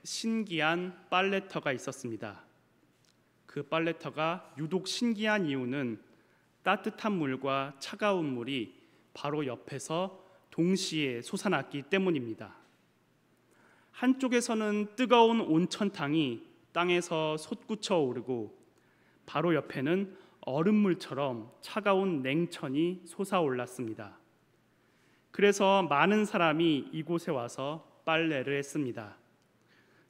신기한 빨래터가 있었습니다. 그 빨래터가 유독 신기한 이유는 따뜻한 물과 차가운 물이 바로 옆에서 동시에 솟아났기 때문입니다. 한쪽에서는 뜨거운 온천탕이 땅에서 솟구쳐 오르고 바로 옆에는 얼음물처럼 차가운 냉천이 솟아올랐습니다. 그래서 많은 사람이 이곳에 와서 빨래를 했습니다.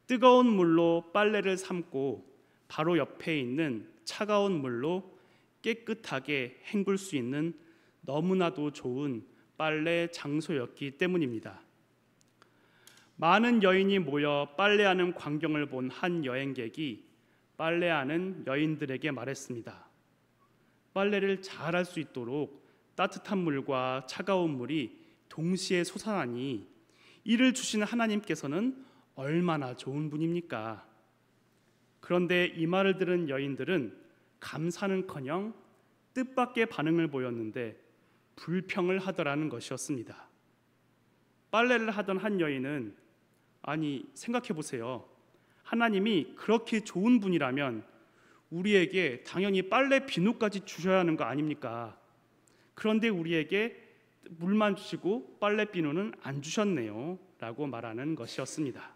뜨거운 물로 빨래를 삶고 바로 옆에 있는 차가운 물로 깨끗하게 헹굴 수 있는 너무나도 좋은 빨래 장소였기 때문입니다. 많은 여인이 모여 빨래하는 광경을 본 한 여행객이 빨래하는 여인들에게 말했습니다. 빨래를 잘할 수 있도록 따뜻한 물과 차가운 물이 동시에 솟아나니 이를 주신 하나님께서는 얼마나 좋은 분입니까? 그런데 이 말을 들은 여인들은 감사는커녕 뜻밖의 반응을 보였는데 불평을 하더라는 것이었습니다. 빨래를 하던 한 여인은 아니 생각해 보세요. 하나님이 그렇게 좋은 분이라면 우리에게 당연히 빨래 비누까지 주셔야 하는 거 아닙니까? 그런데 우리에게 물만 주시고 빨래 비누는 안 주셨네요 라고 말하는 것이었습니다.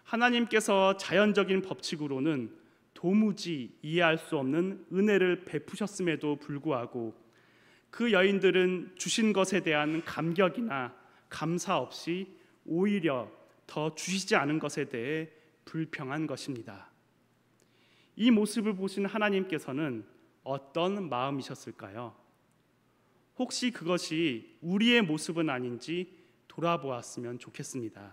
하나님께서 자연적인 법칙으로는 도무지 이해할 수 없는 은혜를 베푸셨음에도 불구하고 그 여인들은 주신 것에 대한 감격이나 감사 없이 오히려 더 주시지 않은 것에 대해 불평한 것입니다. 이 모습을 보신 하나님께서는 어떤 마음이셨을까요? 혹시 그것이 우리의 모습은 아닌지 돌아보았으면 좋겠습니다.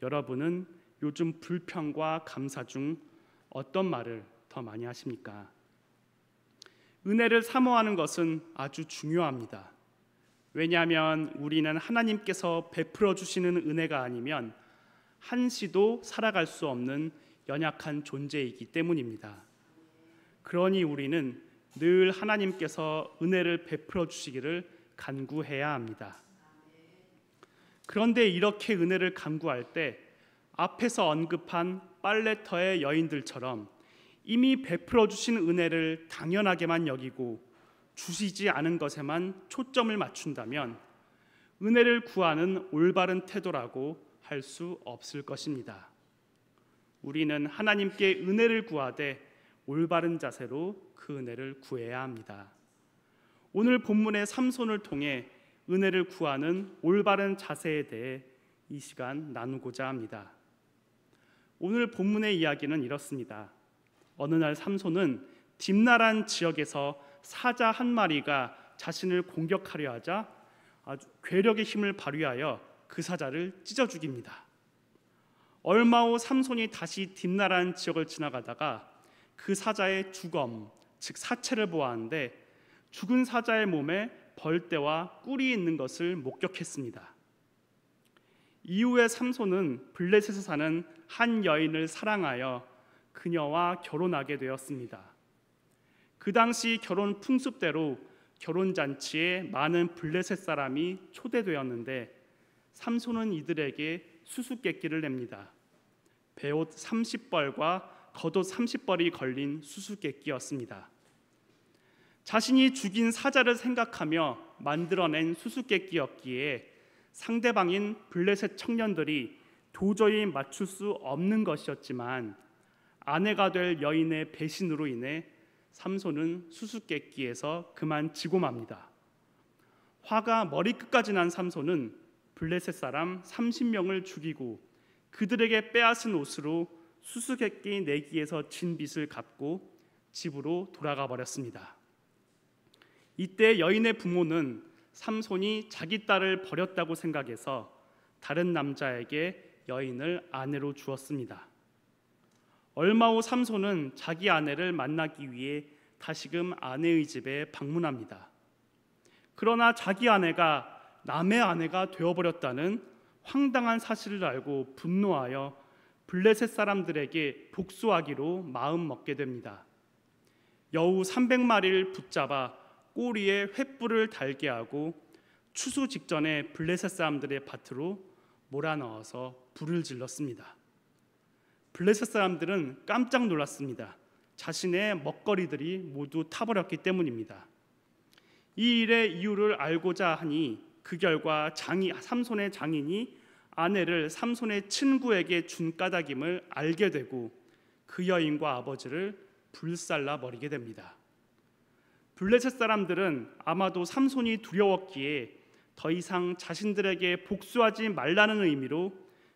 여러분은 요즘 불평과 감사 중 어떤 말을 더 많이 하십니까? 은혜를 사모하는 것은 아주 중요합니다. 왜냐하면 우리는 하나님께서 베풀어 주시는 은혜가 아니면 한시도 살아갈 수 없는 연약한 존재이기 때문입니다. 그러니 우리는 늘 하나님께서 은혜를 베풀어 주시기를 간구해야 합니다. 그런데 이렇게 은혜를 간구할 때 앞에서 언급한 빨래터의 여인들처럼 이미 베풀어 주신 은혜를 당연하게만 여기고 주시지 않은 것에만 초점을 맞춘다면 은혜를 구하는 올바른 태도라고 할 수 없을 것입니다. 우리는 하나님께 은혜를 구하되 올바른 자세로 그 은혜를 구해야 합니다. 오늘 본문의 삼손을 통해 은혜를 구하는 올바른 자세에 대해 이 시간 나누고자 합니다. 오늘 본문의 이야기는 이렇습니다. 어느 날 삼손은 딥나란 지역에서 사자 한 마리가 자신을 공격하려 하자 아주 괴력의 힘을 발휘하여 그 사자를 찢어 죽입니다. 얼마 후 삼손이 다시 딥나란 지역을 지나가다가 그 사자의 주검, 즉 사체를 보았는데 죽은 사자의 몸에 벌떼와 꿀이 있는 것을 목격했습니다. 이후에 삼손은 블레셋에 사는 한 여인을 사랑하여 그녀와 결혼하게 되었습니다. 그 당시 결혼 풍습대로 결혼잔치에 많은 블레셋 사람이 초대되었는데 삼손은 이들에게 수수께끼를 냅니다. 베옷 30벌과 겉옷 30벌이 걸린 수수께끼였습니다. 자신이 죽인 사자를 생각하며 만들어낸 수수께끼였기에 상대방인 블레셋 청년들이 도저히 맞출 수 없는 것이었지만 아내가 될 여인의 배신으로 인해 삼손은 수수께끼에서 그만 지고 맙니다. 화가 머리끝까지 난 삼손은 블레셋 사람 30명을 죽이고 그들에게 빼앗은 옷으로 수수께끼 내기에서 진 빚을 갚고 집으로 돌아가 버렸습니다. 이때 여인의 부모는 삼손이 자기 딸을 버렸다고 생각해서 다른 남자에게 여인을 아내로 주었습니다. 얼마 후 삼손은 자기 아내를 만나기 위해 다시금 아내의 집에 방문합니다. 그러나 자기 아내가 남의 아내가 되어버렸다는 황당한 사실을 알고 분노하여 블레셋 사람들에게 복수하기로 마음먹게 됩니다. 여우 300마리를 붙잡아 꼬리에 횃불을 달게 하고 추수 직전에 블레셋 사람들의 밭으로 몰아넣어서 불을 질렀습니다. 블레셋 사람들은 깜짝 놀랐습니다. 자신의 먹거리들이 모두 타버렸기 때문입니다. 이 일의 이유를 알고자 하니 그 결과 삼손의 장인이 아내를 삼손의 친구에게 준 까닭임을 알게 되고 그 여인과 아버지를 불살라 버리게 됩니다. 블레셋 사람들은 아마도 삼손이 두려웠기에 더 이상 자신들에게 복수하지 말라는 의미로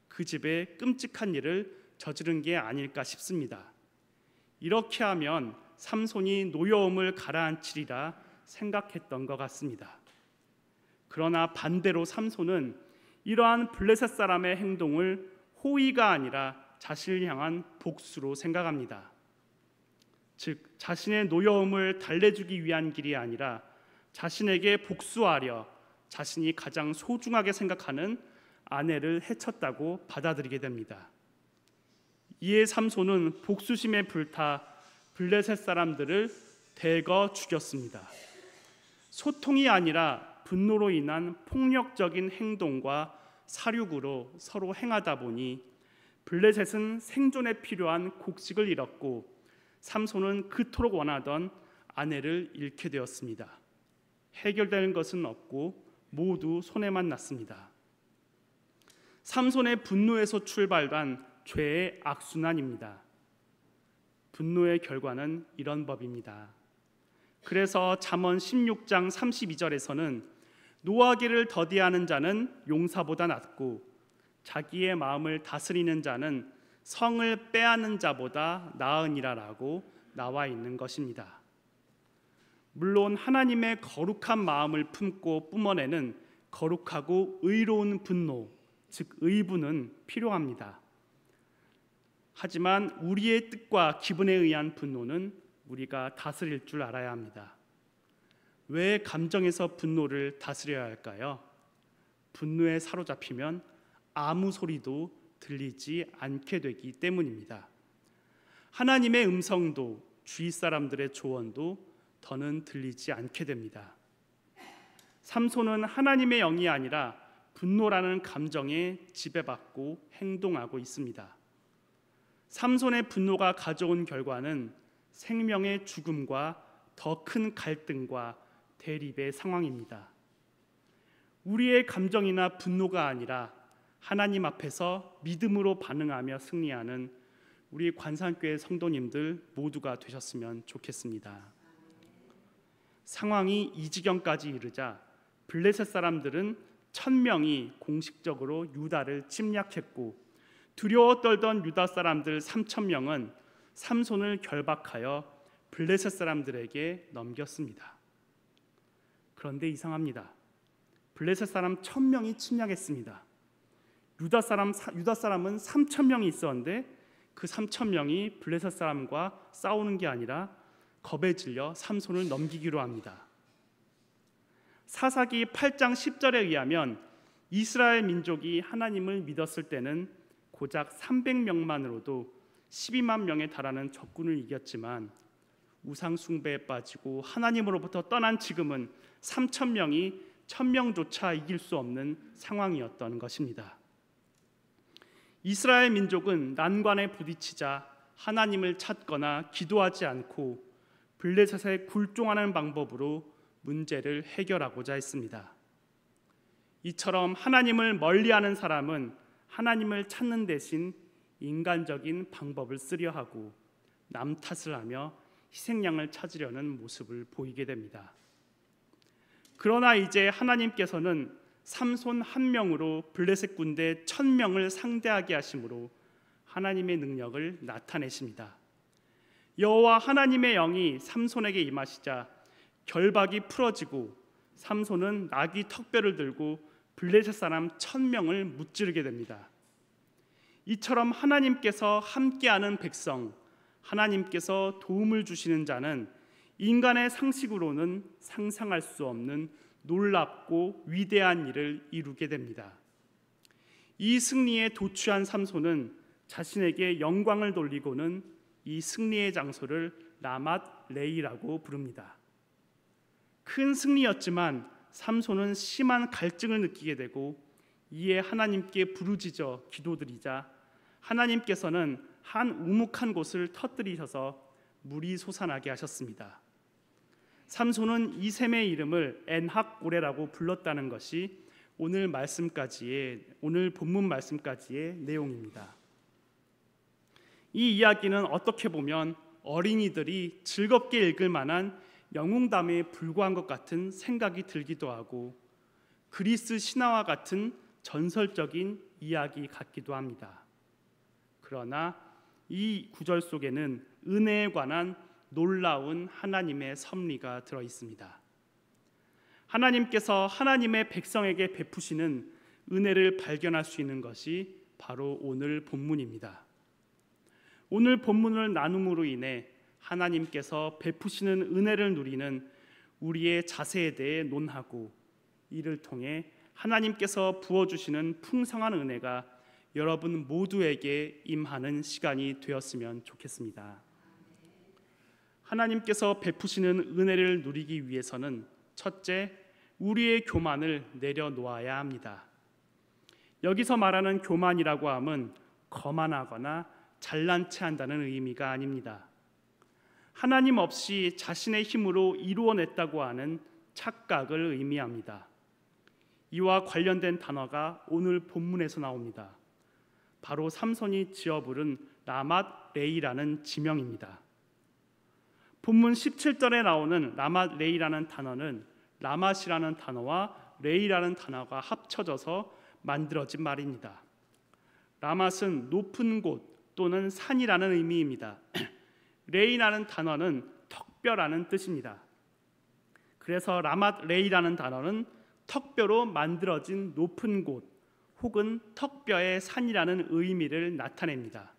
그 집에 끔찍한 일을 저지른 게 아닐까 싶습니다. 이렇게 하면 삼손이 노여움을 가라앉히리라 생각했던 것 같습니다. 그러나 반대로 삼손은 이러한 블레셋 사람의 행동을 호의가 아니라 자신을 향한 복수로 생각합니다. 즉 자신의 노여움을 달래주기 위한 길이 아니라 자신에게 복수하려 자신이 가장 소중하게 생각하는 아내를 해쳤다고 받아들이게 됩니다. 이에 삼손은 복수심에 불타 블레셋 사람들을 대거 죽였습니다. 소통이 아니라 분노로 인한 폭력적인 행동과 사륙으로 서로 행하다 보니 블레셋은 생존에 필요한 곡식을 잃었고 삼손은 그토록 원하던 아내를 잃게 되었습니다. 해결되는 것은 없고 모두 손해만 났습니다. 삼손의 분노에서 출발한 죄의 악순환입니다. 분노의 결과는 이런 법입니다. 그래서 잠언 16장 32절에서는 노하기를 더디하는 자는 용사보다 낫고 자기의 마음을 다스리는 자는 성을 빼앗는 자보다 나으니라라고 나와 있는 것입니다. 물론 하나님의 거룩한 마음을 품고 뿜어내는 거룩하고 의로운 분노, 즉 의분은 필요합니다. 하지만 우리의 뜻과 기분에 의한 분노는 우리가 다스릴 줄 알아야 합니다. 왜 감정에서 분노를 다스려야 할까요? 분노에 사로잡히면 아무 소리도 들리지 않게 되기 때문입니다. 하나님의 음성도 주위 사람들의 조언도 더는 들리지 않게 됩니다. 삼손은 하나님의 영이 아니라 분노라는 감정에 지배받고 행동하고 있습니다. 삼손의 분노가 가져온 결과는 생명의 죽음과 더 큰 갈등과 대립의 상황입니다. 우리의 감정이나 분노가 아니라 하나님 앞에서 믿음으로 반응하며 승리하는 우리 관산교회 성도님들 모두가 되셨으면 좋겠습니다. 상황이 이 지경까지 이르자 블레셋 사람들은 1000명이 공식적으로 유다를 침략했고 두려워 떨던 유다 사람들 3000명은 삼손을 결박하여 블레셋 사람들에게 넘겼습니다. 그런데 이상합니다. 블레셋 사람 1000명이 침략했습니다. 유다 사람은 3000명이 있었는데 그 3000명이 블레셋 사람과 싸우는 게 아니라 겁에 질려 삼손을 넘기기로 합니다. 사사기 8장 10절에 의하면 이스라엘 민족이 하나님을 믿었을 때는 고작 300명만으로도 12만 명에 달하는 적군을 이겼지만 우상 숭배에 빠지고 하나님으로부터 떠난 지금은 3,000명이 1,000명조차 이길 수 없는 상황이었던 것입니다. 이스라엘 민족은 난관에 부딪히자 하나님을 찾거나 기도하지 않고 블레셋에 굴종하는 방법으로 문제를 해결하고자 했습니다. 이처럼 하나님을 멀리하는 사람은 하나님을 찾는 대신 인간적인 방법을 쓰려 하고 남 탓을 하며 희생양을 찾으려는 모습을 보이게 됩니다. 그러나 이제 하나님께서는 삼손 한 명으로 블레셋 군대 1000명을 상대하게 하심으로 하나님의 능력을 나타내십니다. 여호와 하나님의 영이 삼손에게 임하시자 결박이 풀어지고 삼손은 나귀 턱뼈를 들고 블레셋 사람 1000명을 무찌르게 됩니다. 이처럼 하나님께서 함께하는 백성, 하나님께서 도움을 주시는 자는 인간의 상식으로는 상상할 수 없는 놀랍고 위대한 일을 이루게 됩니다. 이 승리에 도취한 삼손은 자신에게 영광을 돌리고는 이 승리의 장소를 라맛 레이라고 부릅니다. 큰 승리였지만 삼손은 심한 갈증을 느끼게 되고 이에 하나님께 부르짖어 기도드리자 하나님께서는 한 우묵한 곳을 터뜨리셔서 물이 솟아나게 하셨습니다. 삼손은 이 샘의 이름을 엔학고레라고 불렀다는 것이 오늘 본문 말씀까지의 내용입니다. 이 이야기는 어떻게 보면 어린이들이 즐겁게 읽을 만한 영웅담에 불과한 것 같은 생각이 들기도 하고 그리스 신화와 같은 전설적인 이야기 같기도 합니다. 그러나 이 구절 속에는 은혜에 관한 놀라운 하나님의 섭리가 들어 있습니다. 하나님께서 하나님의 백성에게 베푸시는 은혜를 발견할 수 있는 것이 바로 오늘 본문입니다. 오늘 본문을 나눔으로 인해 하나님께서 베푸시는 은혜를 누리는 우리의 자세에 대해 논하고 이를 통해 하나님께서 부어주시는 풍성한 은혜가 여러분 모두에게 임하는 시간이 되었으면 좋겠습니다. 하나님께서 베푸시는 은혜를 누리기 위해서는 첫째, 우리의 교만을 내려놓아야 합니다. 여기서 말하는 교만이라고 함은 거만하거나 잘난 체 한다는 의미가 아닙니다. 하나님 없이 자신의 힘으로 이루어냈다고 하는 착각을 의미합니다. 이와 관련된 단어가 오늘 본문에서 나옵니다. 바로 삼손이 지어 부른 라맛 레이라는 지명입니다. 본문 17절에 나오는 라맛 레이라는 단어는 라맛이라는 단어와 레이라는 단어가 합쳐져서 만들어진 말입니다. 라맛은 높은 곳 또는 산이라는 의미입니다. 레이라는 단어는 턱뼈라는 뜻입니다. 그래서 라맛 레이라는 단어는 턱뼈로 만들어진 높은 곳 혹은 턱뼈의 산이라는 의미를 나타냅니다.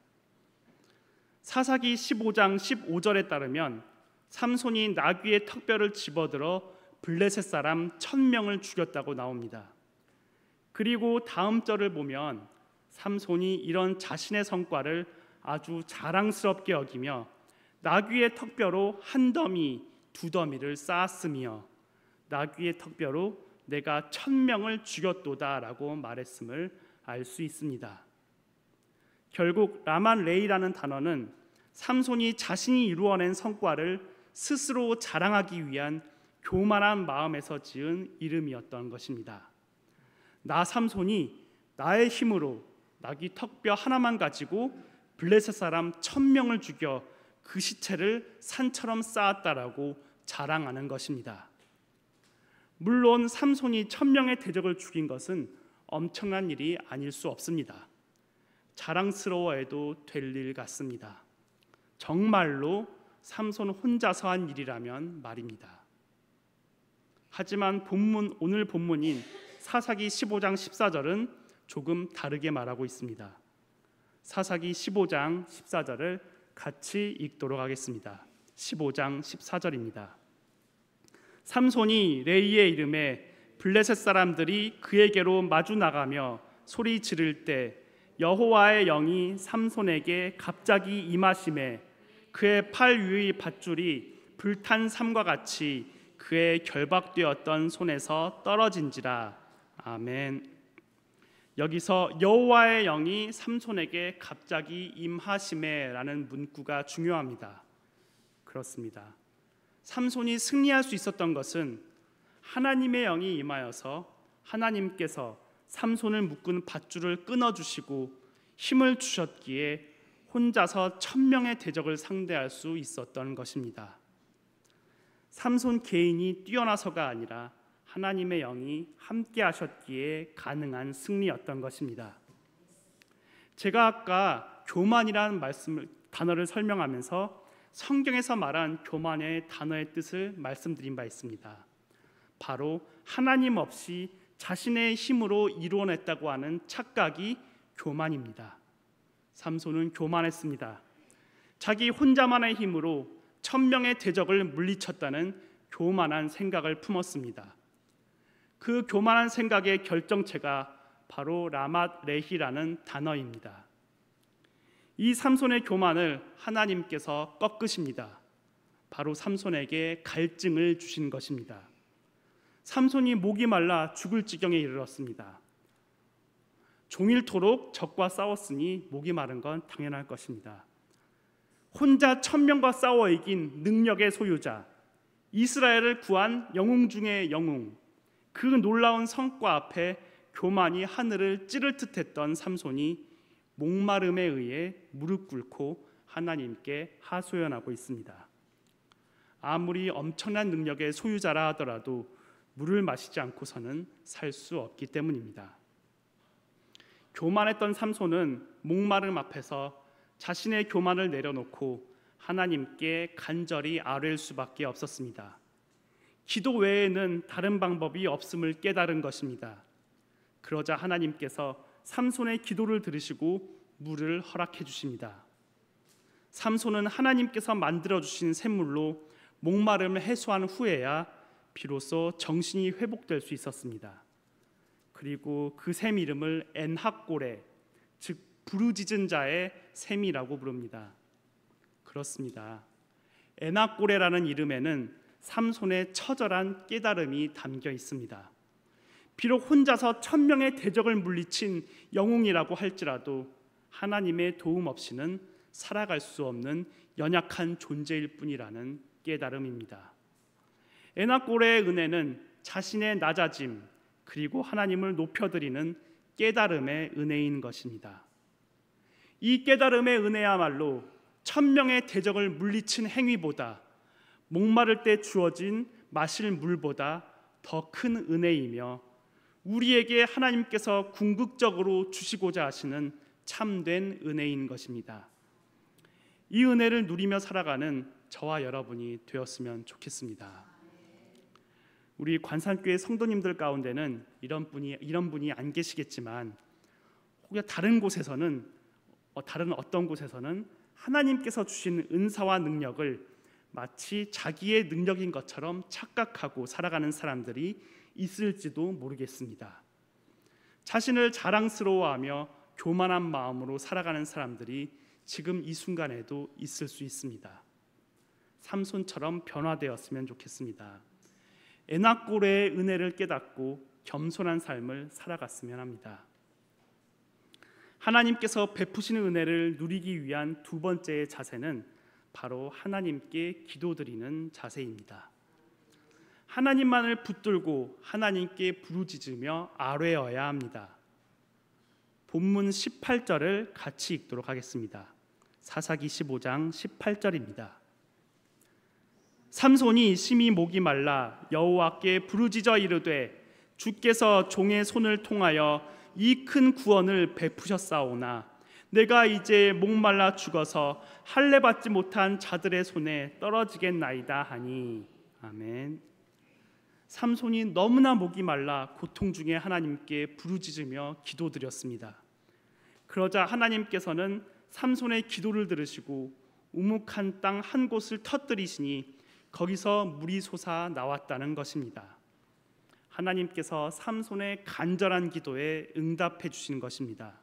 사사기 15장 15절에 따르면 삼손이 나귀의 턱뼈를 집어들어 블레셋 사람 1000명을 죽였다고 나옵니다. 그리고 다음 절을 보면 삼손이 이런 자신의 성과를 아주 자랑스럽게 여기며 나귀의 턱뼈로 한 더미, 두 더미를 쌓았으며 나귀의 턱뼈로 내가 1000명을 죽였도다라고 말했음을 알 수 있습니다. 결국 라만 레이라는 단어는 삼손이 자신이 이루어낸 성과를 스스로 자랑하기 위한 교만한 마음에서 지은 이름이었던 것입니다. 나 삼손이 나의 힘으로 나귀 턱뼈 하나만 가지고 블레셋 사람 1000명을 죽여 그 시체를 산처럼 쌓았다라고 자랑하는 것입니다. 물론 삼손이 1000명의 대적을 죽인 것은 엄청난 일이 아닐 수 없습니다. 자랑스러워해도 될 일 같습니다. 정말로 삼손 혼자서 한 일이라면 말입니다. 하지만 오늘 본문인 사사기 15장 14절은 조금 다르게 말하고 있습니다. 사사기 15장 14절을 같이 읽도록 하겠습니다. 15장 14절입니다. 삼손이 레이의 이름에 블레셋 사람들이 그에게로 마주 나가며 소리 지를 때 여호와의 영이 삼손에게 갑자기 임하심에 그의 팔 위의 밧줄이 불탄 삼과 같이 그의 결박되었던 손에서 떨어진지라. 아멘. 여기서 여호와의 영이 삼손에게 갑자기 임하심에라는 문구가 중요합니다. 그렇습니다. 삼손이 승리할 수 있었던 것은 하나님의 영이 임하여서 하나님께서 삼손을 묶은 밧줄을 끊어주시고 힘을 주셨기에 혼자서 1000명의 대적을 상대할 수 있었던 것입니다. 삼손 개인이 뛰어나서가 아니라 하나님의 영이 함께 하셨기에 가능한 승리였던 것입니다. 제가 아까 교만이라는 단어를 설명하면서 성경에서 말한 교만의 단어의 뜻을 말씀드린 바 있습니다. 바로 하나님 없이 자신의 힘으로 이루어냈다고 하는 착각이 교만입니다. 삼손은 교만했습니다. 자기 혼자만의 힘으로 1000명의 대적을 물리쳤다는 교만한 생각을 품었습니다. 그 교만한 생각의 결정체가 바로 라맛 레히라는 단어입니다. 이 삼손의 교만을 하나님께서 꺾으십니다. 바로 삼손에게 갈증을 주신 것입니다. 삼손이 목이 말라 죽을 지경에 이르렀습니다. 종일토록 적과 싸웠으니 목이 마른 건 당연할 것입니다. 혼자 1000명과 싸워 이긴 능력의 소유자, 이스라엘을 구한 영웅 중의 영웅, 그 놀라운 성과 앞에 교만이 하늘을 찌를 듯했던 삼손이 목마름에 의해 무릎 꿇고 하나님께 하소연하고 있습니다. 아무리 엄청난 능력의 소유자라 하더라도 물을 마시지 않고서는 살 수 없기 때문입니다. 교만했던 삼손은 목마름 앞에서 자신의 교만을 내려놓고 하나님께 간절히 아뢰일 수밖에 없었습니다. 기도 외에는 다른 방법이 없음을 깨달은 것입니다. 그러자 하나님께서 삼손의 기도를 들으시고 물을 허락해 주십니다. 삼손은 하나님께서 만들어 주신 샘물로 목마름을 해소한 후에야 비로소 정신이 회복될 수 있었습니다. 그리고 그 샘 이름을 엔학고레, 즉 부르짖은 자의 샘이라고 부릅니다. 그렇습니다. 엔학고레라는 이름에는 삼손의 처절한 깨달음이 담겨 있습니다. 비록 혼자서 1000명의 대적을 물리친 영웅이라고 할지라도 하나님의 도움 없이는 살아갈 수 없는 연약한 존재일 뿐이라는 깨달음입니다. 엔학고레의 은혜는 자신의 낮아짐 그리고 하나님을 높여드리는 깨달음의 은혜인 것입니다. 이 깨달음의 은혜야말로 1000명의 대적을 물리친 행위보다 목마를 때 주어진 마실 물보다 더 큰 은혜이며 우리에게 하나님께서 궁극적으로 주시고자 하시는 참된 은혜인 것입니다. 이 은혜를 누리며 살아가는 저와 여러분이 되었으면 좋겠습니다. 우리 관산교회 성도님들 가운데는 이런 분이 안 계시겠지만 혹여 다른 곳에서는 다른 어떤 곳에서는 하나님께서 주신 은사와 능력을 마치 자기의 능력인 것처럼 착각하고 살아가는 사람들이 있을지도 모르겠습니다. 자신을 자랑스러워하며 교만한 마음으로 살아가는 사람들이 지금 이 순간에도 있을 수 있습니다. 삼손처럼 변화되었으면 좋겠습니다. 엔학고레의 은혜를 깨닫고 겸손한 삶을 살아갔으면 합니다. 하나님께서 베푸시는 은혜를 누리기 위한 두 번째의 자세는 바로 하나님께 기도드리는 자세입니다. 하나님만을 붙들고 하나님께 부르짖으며 아뢰어야 합니다. 본문 18절을 같이 읽도록 하겠습니다. 사사기 15장 18절입니다. 삼손이 심히 목이 말라 여호와께 부르짖어 이르되 주께서 종의 손을 통하여 이 큰 구원을 베푸셨사오나 내가 이제 목말라 죽어서 할례 받지 못한 자들의 손에 떨어지겠나이다 하니. 아멘. 삼손이 너무나 목이 말라 고통 중에 하나님께 부르짖으며 기도드렸습니다. 그러자 하나님께서는 삼손의 기도를 들으시고 우묵한 땅 한 곳을 터뜨리시니 거기서 물이 솟아 나왔다는 것입니다. 하나님께서 삼손의 간절한 기도에 응답해 주신 것입니다.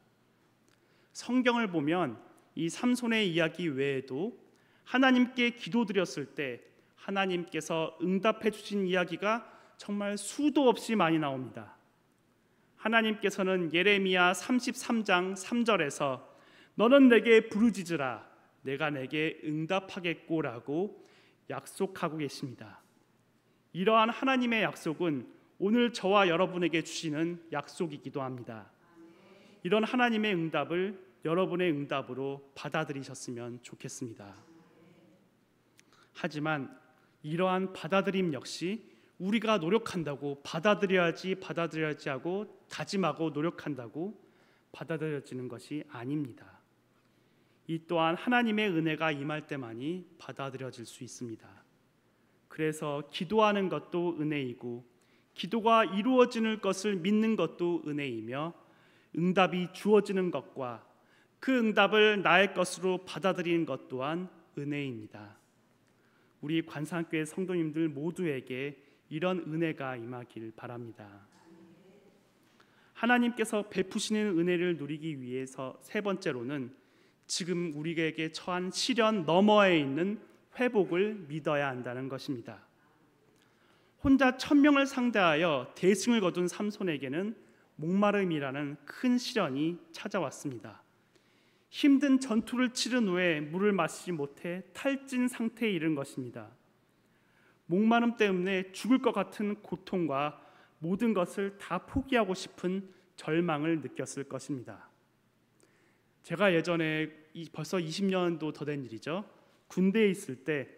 성경을 보면 이 삼손의 이야기 외에도 하나님께 기도드렸을 때 하나님께서 응답해 주신 이야기가 정말 수도 없이 많이 나옵니다. 하나님께서는 예레미야 33장 3절에서 너는 내게 부르짖으라 내가 내게 응답하겠고라고 약속하고 계십니다. 이러한 하나님의 약속은 오늘 저와 여러분에게 주시는 약속이기도 합니다. 이런 하나님의 응답을 여러분의 응답으로 받아들이셨으면 좋겠습니다. 하지만 이러한 받아들임 역시 우리가 노력한다고 받아들여야지 하고 다짐하고 노력한다고 받아들여지는 것이 아닙니다. 이 또한 하나님의 은혜가 임할 때만이 받아들여질 수 있습니다. 그래서 기도하는 것도 은혜이고 기도가 이루어지는 것을 믿는 것도 은혜이며 응답이 주어지는 것과 그 응답을 나의 것으로 받아들이는 것 또한 은혜입니다. 우리 관산교회 성도님들 모두에게 이런 은혜가 임하길 바랍니다. 하나님께서 베푸시는 은혜를 누리기 위해서 세 번째로는 지금 우리에게 처한 시련 너머에 있는 회복을 믿어야 한다는 것입니다. 혼자 1000명을 상대하여 대승을 거둔 삼손에게는 목마름이라는 큰 시련이 찾아왔습니다. 힘든 전투를 치른 후에 물을 마시지 못해 탈진 상태에 이른 것입니다. 목마름 때문에 죽을 것 같은 고통과 모든 것을 다 포기하고 싶은 절망을 느꼈을 것입니다. 제가 예전에 벌써 20년도 더 된 일이죠. 군대에 있을 때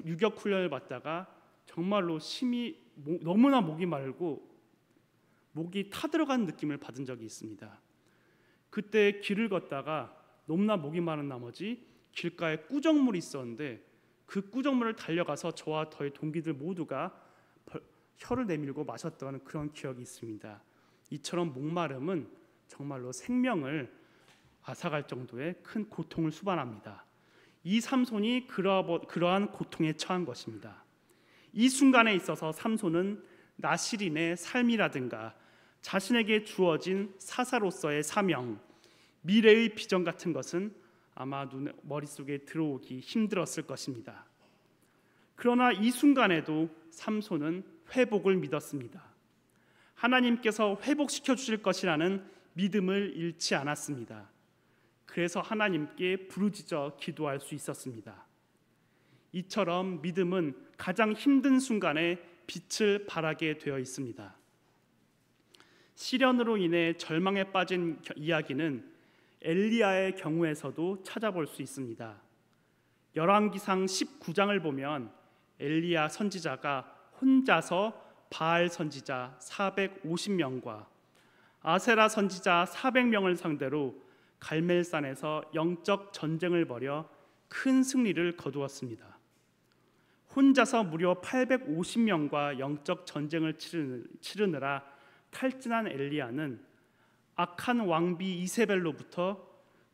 유격 훈련을 받다가 정말로 너무나 목이 마르고 목이 타들어간 느낌을 받은 적이 있습니다. 그때 길을 걷다가 너무나 목이 마른 나머지 길가에 꾸정물이 있었는데 그 꾸정물을 달려가서 저와 저희 동기들 모두가 혀를 내밀고 마셨던 그런 기억이 있습니다. 이처럼 목마름은 정말로 생명을 앗아갈 정도의 큰 고통을 수반합니다. 이 삼손이 그러한 고통에 처한 것입니다. 이 순간에 있어서 삼손은 나실인의 삶이라든가 자신에게 주어진 사사로서의 사명, 미래의 비전 같은 것은 아마 머릿속에 들어오기 힘들었을 것입니다. 그러나 이 순간에도 삼손은 회복을 믿었습니다. 하나님께서 회복시켜 주실 것이라는 믿음을 잃지 않았습니다. 그래서 하나님께 부르짖어 기도할 수 있었습니다. 이처럼 믿음은 가장 힘든 순간에 빛을 발하게 되어 있습니다. 시련으로 인해 절망에 빠진 이야기는 엘리야의 경우에서도 찾아볼 수 있습니다. 열왕기상 19장을 보면 엘리야 선지자가 혼자서 바알 선지자 450명과 아세라 선지자 400명을 상대로 갈멜산에서 영적 전쟁을 벌여 큰 승리를 거두었습니다. 혼자서 무려 850명과 영적 전쟁을 치르느라 탈진한 엘리야는 악한 왕비 이세벨로부터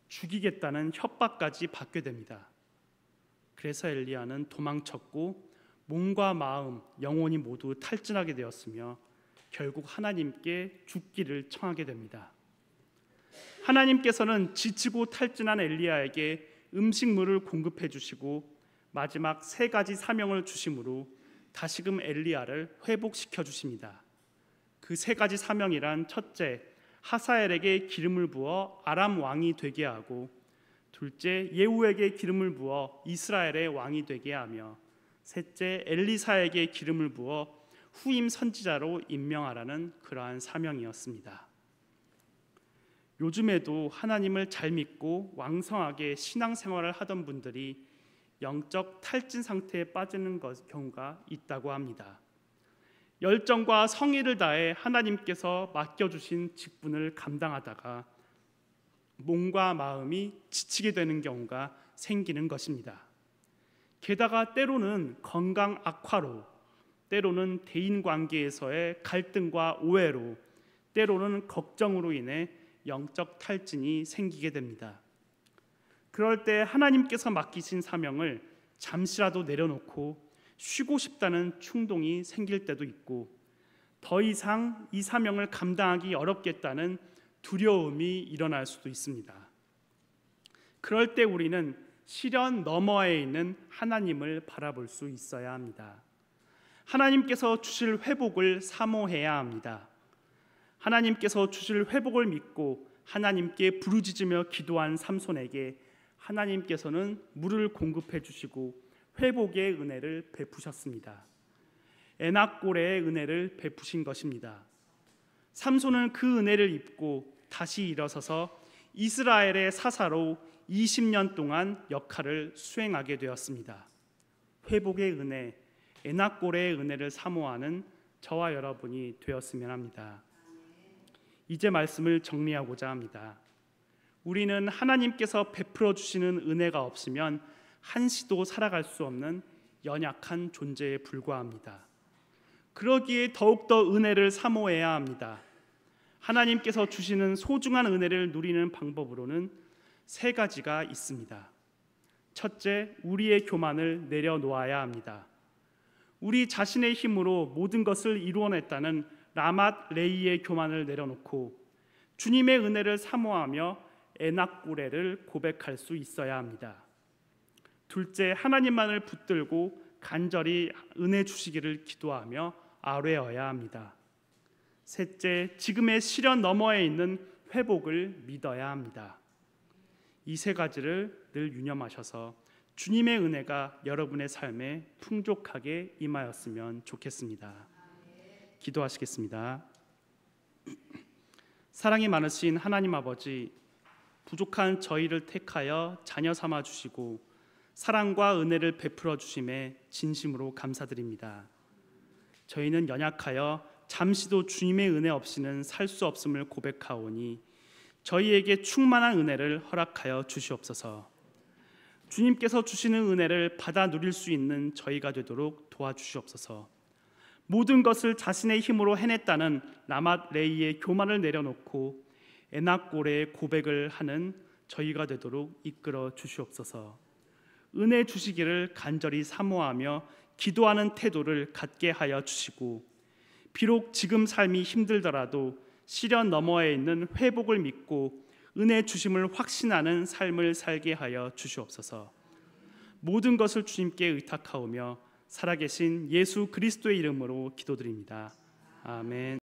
죽이겠다는 협박까지 받게 됩니다. 그래서 엘리야는 도망쳤고 몸과 마음, 영혼이 모두 탈진하게 되었으며 결국 하나님께 죽기를 청하게 됩니다. 하나님께서는 지치고 탈진한 엘리야에게 음식물을 공급해 주시고 마지막 3가지 사명을 주심으로 다시금 엘리야를 회복시켜 주십니다. 그 3가지 사명이란 첫째, 하사엘에게 기름을 부어 아람 왕이 되게 하고, 둘째, 예후에게 기름을 부어 이스라엘의 왕이 되게 하며, 셋째, 엘리사에게 기름을 부어 후임 선지자로 임명하라는 그러한 사명이었습니다. 요즘에도 하나님을 잘 믿고 왕성하게 신앙생활을 하던 분들이 영적 탈진 상태에 빠지는 경우가 있다고 합니다. 열정과 성의를 다해 하나님께서 맡겨주신 직분을 감당하다가 몸과 마음이 지치게 되는 경우가 생기는 것입니다. 게다가 때로는 건강 악화로, 때로는 대인관계에서의 갈등과 오해로, 때로는 걱정으로 인해 영적 탈진이 생기게 됩니다. 그럴 때 하나님께서 맡기신 사명을 잠시라도 내려놓고 쉬고 싶다는 충동이 생길 때도 있고, 더 이상 이 사명을 감당하기 어렵겠다는 두려움이 일어날 수도 있습니다. 그럴 때 우리는 시련 너머에 있는 하나님을 바라볼 수 있어야 합니다. 하나님께서 주실 회복을 사모해야 합니다. 하나님께서 주실 회복을 믿고 하나님께 부르짖으며 기도한 삼손에게 하나님께서는 물을 공급해 주시고 회복의 은혜를 베푸셨습니다. 에낙고레의 은혜를 베푸신 것입니다. 삼손은 그 은혜를 입고 다시 일어서서 이스라엘의 사사로 20년 동안 역할을 수행하게 되었습니다. 회복의 은혜, 에낙고레의 은혜를 사모하는 저와 여러분이 되었으면 합니다. 이제 말씀을 정리하고자 합니다. 우리는 하나님께서 베풀어 주시는 은혜가 없으면 한시도 살아갈 수 없는 연약한 존재에 불과합니다. 그러기에 더욱더 은혜를 사모해야 합니다. 하나님께서 주시는 소중한 은혜를 누리는 방법으로는 3가지가 있습니다. 첫째, 우리의 교만을 내려놓아야 합니다. 우리 자신의 힘으로 모든 것을 이루어냈다는 라맛 레이의 교만을 내려놓고 주님의 은혜를 사모하며 에낙고레를 고백할 수 있어야 합니다. 둘째, 하나님만을 붙들고 간절히 은혜 주시기를 기도하며 아뢰어야 합니다. 셋째, 지금의 시련 너머에 있는 회복을 믿어야 합니다. 이 세 가지를 늘 유념하셔서 주님의 은혜가 여러분의 삶에 풍족하게 임하였으면 좋겠습니다. 기도하시겠습니다. 사랑이 많으신 하나님 아버지, 부족한 저희를 택하여 자녀 삼아 주시고 사랑과 은혜를 베풀어 주심에 진심으로 감사드립니다. 저희는 연약하여 잠시도 주님의 은혜 없이는 살 수 없음을 고백하오니 저희에게 충만한 은혜를 허락하여 주시옵소서. 주님께서 주시는 은혜를 받아 누릴 수 있는 저희가 되도록 도와주시옵소서. 모든 것을 자신의 힘으로 해냈다는 라맛 레이의 교만을 내려놓고 에낙고레의 고백을 하는 저희가 되도록 이끌어 주시옵소서. 은혜 주시기를 간절히 사모하며 기도하는 태도를 갖게 하여 주시고, 비록 지금 삶이 힘들더라도 시련 너머에 있는 회복을 믿고 은혜 주심을 확신하는 삶을 살게 하여 주시옵소서. 모든 것을 주님께 의탁하오며 살아계신 예수 그리스도의 이름으로 기도드립니다. 아멘.